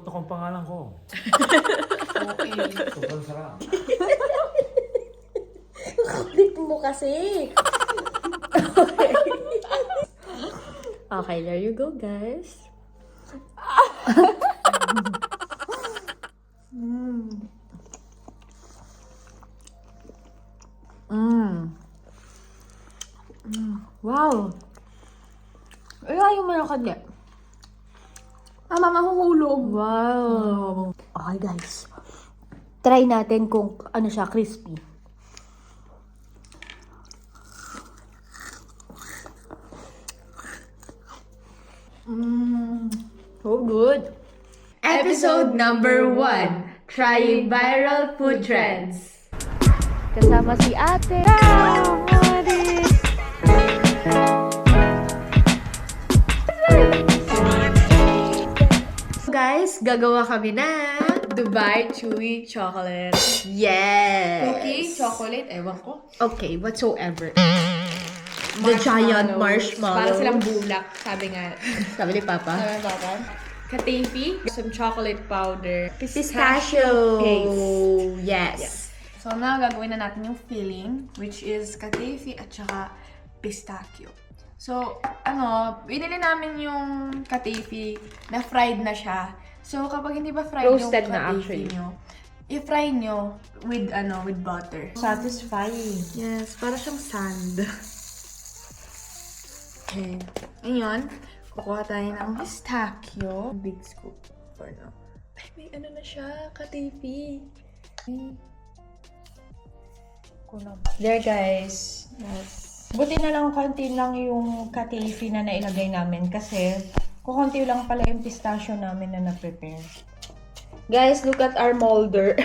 TikTok ang pangalan ko. Okay. Sobrang sarap. Kulit mo kasi. Okay. Okay, there you go, guys. Wow. Ayaw mo na kanya. Mama, mahuhulog. Wow. Okay, guys. Try natin kung ano siya, crispy. So good. Episode number 1. Trying viral food trends. Kasama si ate. Guys, gagawa kami ng Dubai Chewy Chocolate. Yes. Cookie, chocolate, ewan ko. Okay, whatsoever. The giant marshmallow. Para silang bulak, sabi nga. Sabi ni Papa. Sabi nga ba? Katifi, some chocolate powder, Pistachio. paste. Yes. So now, gagawin na natin yung filling, which is katifi at saka pistachio. So, binili namin yung katifi na fried na siya. So, kapag hindi ba fried Roasted yung na, katifi actually. nyo, i-fry nyo with, with butter. Satisfying. Yes, para siyang sand. Okay. Ngayon, kukuha tayo ng pistachio. Big scoop. Or no. Ay, may ano na siya, katifi. There, guys. Yes. Buti na lang konti lang yung katifi na nailagay namin kasi kukunti lang pala yung pistachio namin na na-prepare. Guys, look at our molder.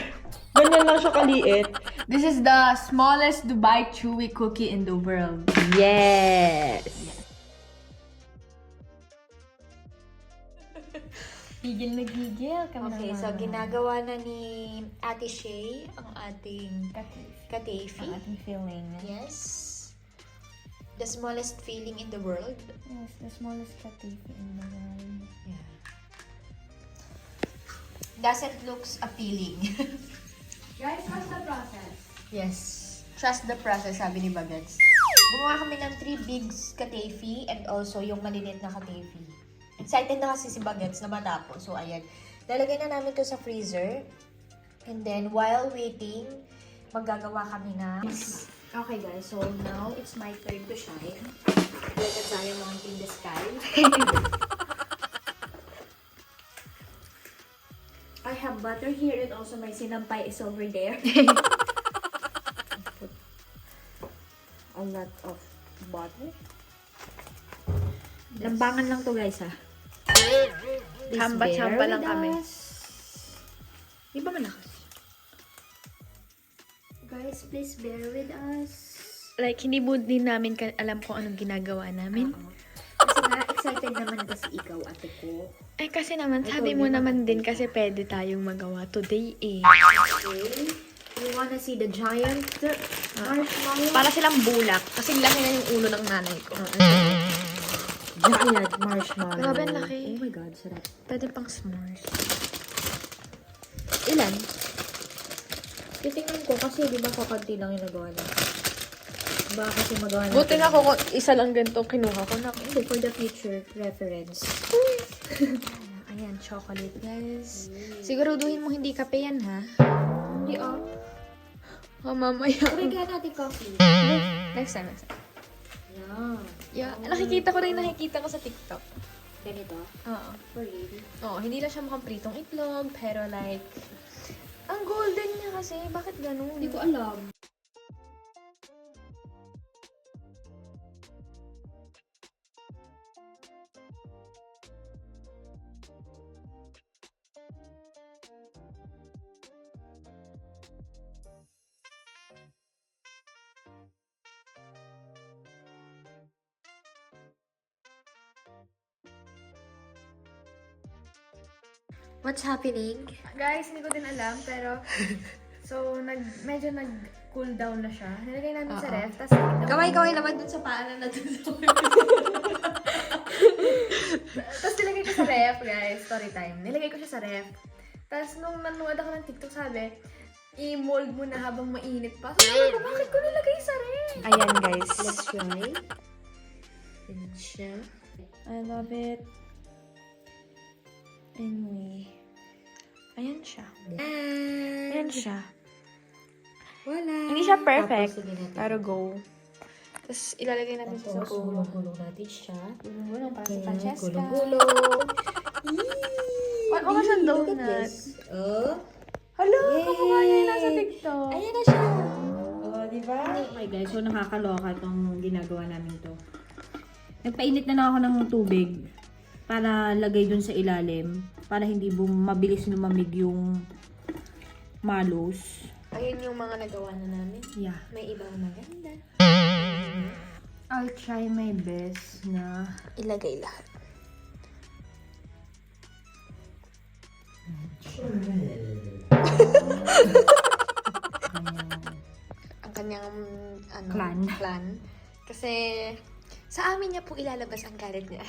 Ganyan lang siya kaliit. This is the smallest Dubai Chewy cookie in the world. Yes! Gigil na gigil. Okay, so ginagawa na ni Ate Shay ang ating katifi. Ang ating filling. Yes. The smallest filling in the world. Yes, the smallest katifi in the world. Yeah. Doesn't looks appealing. Guys, what's the process? Yes. Trust the process, sabi ni Bagets. Gumawa kami ng 3 big katifi and also yung maliliit na katifi. Excited na kasi si Bagets na matapos. So, ayan. Lalagay na namin to sa freezer. And then, while waiting, maggagawa kami na... Okay guys, so now it's my turn to shine. Like a diamond in the sky. I have butter here and also my sinampay is over there. Put a lot of butter. Lambangan lang to guys ha. Please Chamba-chamba bear lang with kami. us. Di ba malakas? Guys, please bear with us. Like, hindi mo din namin alam kung anong ginagawa namin. Kasi nga, excited naman kasi ikaw, ate ko. Eh, kasi naman, sabi mo naman din kasi pwede tayong magawa today eh. Okay. You wanna see the giant marshmallow? Para silang bulak. Kasi laki na yung ulo ng nanay ko. Giant marshmallow. Grabe, ang laki. Oh my God, sarap. Pwede pang s'mores. Ilan? Titingnan ko kasi di ba kakunti lang yung nagawa na. Baka kasi magawa natin. Buti nga kung isa lang ganito kinuha ko na. Hindi, for the future reference. Ayan, chocolate guys. Siguraduhin mo hindi kape yan ha. Hindi ah. Oh, mamaya. Try kaya natin coffee. Next time. Yan. Yeah, nakikita ko sa TikTok. Ganito? Oo. For real? Oo, hindi lang siya mukhang pritong itlog, pero like, ang golden niya kasi. Bakit ganun? Hindi ko alam. What's happening? Guys, hindi ko din alam, pero so, medyo nag-cool down na siya. Nilagay namin sa ref, tapos Kaway-kaway naman dun sa paanan na dun sa tapos nilagay ko sa ref, guys. Story time. Nilagay ko siya sa ref. Tapos nung nanood ako ng TikTok, sabi, i-mold mo na habang mainit pa. So, sabi ko, bakit ko nilagay sa ref? Ayan, guys. Let's try. Ayan siya. I love it. Anyway. Ayan siya. Ayan siya. Wala. Hindi siya perfect. Tapos, sige natin. Pero go. Tapos, ilalagay natin siya sa Tapos, bowl. gulong-gulong natin siya. Gulong-gulong para si Ayan, Francesca. gulong-gulong. Wala ka siyang Look at donut. this. Oh. Hala, Yay! kamukha niya yung nasa TikTok. Ayan na siya. Oh, di ba? Okay guys, so nakakaloka itong ginagawa namin to. Nagpainit na lang ako ng tubig para lagay dun sa ilalim para hindi mabilis lumamig yung mallows. Ayun yung mga nagawa na namin. Yeah. May ibang maganda. I'll try my best na Ilagay lahat. Ang kanyang Plan. Kasi sa amin niya po ilalabas ang galit niya.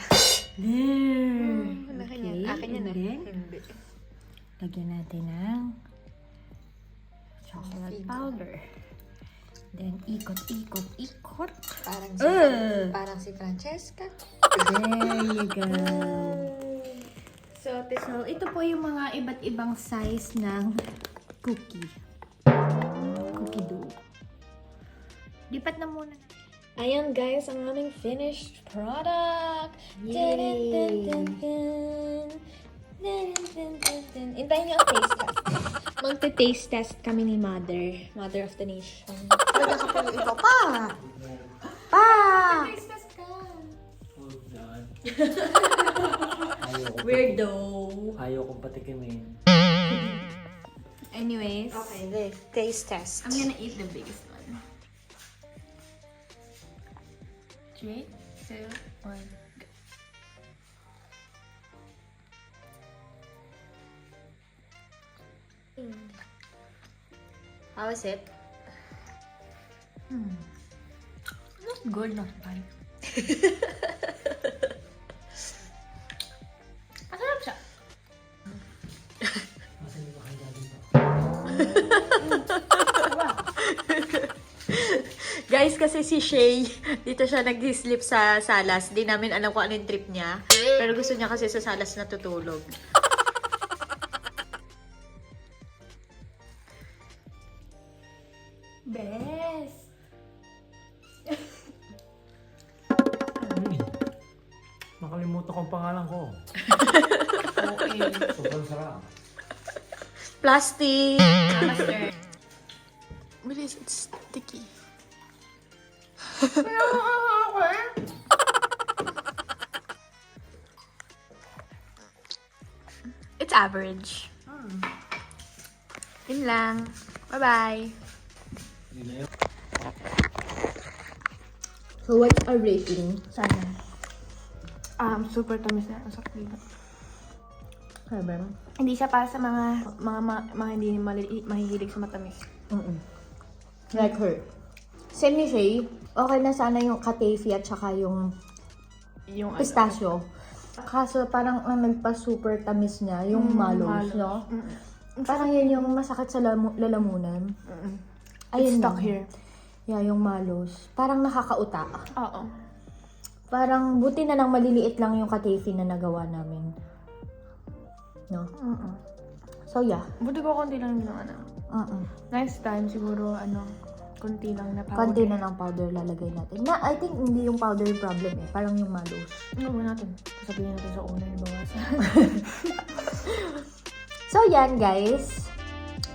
there. Akin yan. Akin yan and then, Hindi. lagyan natin ng chocolate Figo. powder. Then, ikot. Parang si Francesca. There you go. So, So, ito po yung mga iba't ibang size ng cookie. Cookie dough. Lipat na muna. Ayan guys, ang aming finished product. Yay! Intayin niyo ang taste test. Magte-taste test kami ni Mother of the Nation. Talaga ka po yung ikaw pa. Weirdo. Ayaw kong patikimin. Anyways, Okay, this taste test. I'm gonna eat the biggest one. 3, 2, 1. How is it? Not good, not bad. Masarap siya. Kasi hindi ba kayo dito? Guys, kasi si Shay, dito siya nag-sleep sa salas. Di namin alam kung ano yung trip niya. Pero gusto niya kasi sa salas natutulog. Best! Nakalimutan ko ang pangalan ko. Okay. Sobrang sarap. Plastic! Master. Bilis, it's sticky. It's average. Yun lang. Bye-bye. Yun na yun. So, what's our rating? Sana. Super tamis na. Ang sakit dito. Sabi mo? Hindi siya para sa mga hindi mahihilig sa matamis. Like her. Same ni Shay, okay na sana yung Catefi at saka yung Yung pistachio. Kaso parang ang nagpa-super tamis niya, yung mallows, no? Parang yun yung masakit sa lalamunan. It's Ayun stuck lang. here. Yeah, yung mallows. Parang nakakauta. Oo. Parang buti na lang maliliit lang yung Catefi na nagawa namin. No? So, yeah. Buti ko konti lang yung ginawa na. Next time, siguro, konti lang na powder. Konti na ng powder lalagay natin. Na, I think hindi yung powder yung problem eh. Parang yung mallows. Gawin natin. Sasabihin natin sa owner, bawasan. So, yan guys.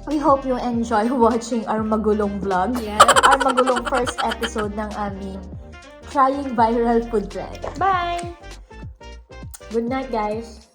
We hope you enjoy watching our magulong vlog. Yeah. Our magulong first episode ng aming Trying Viral Food Trend. Bye! Good night, guys.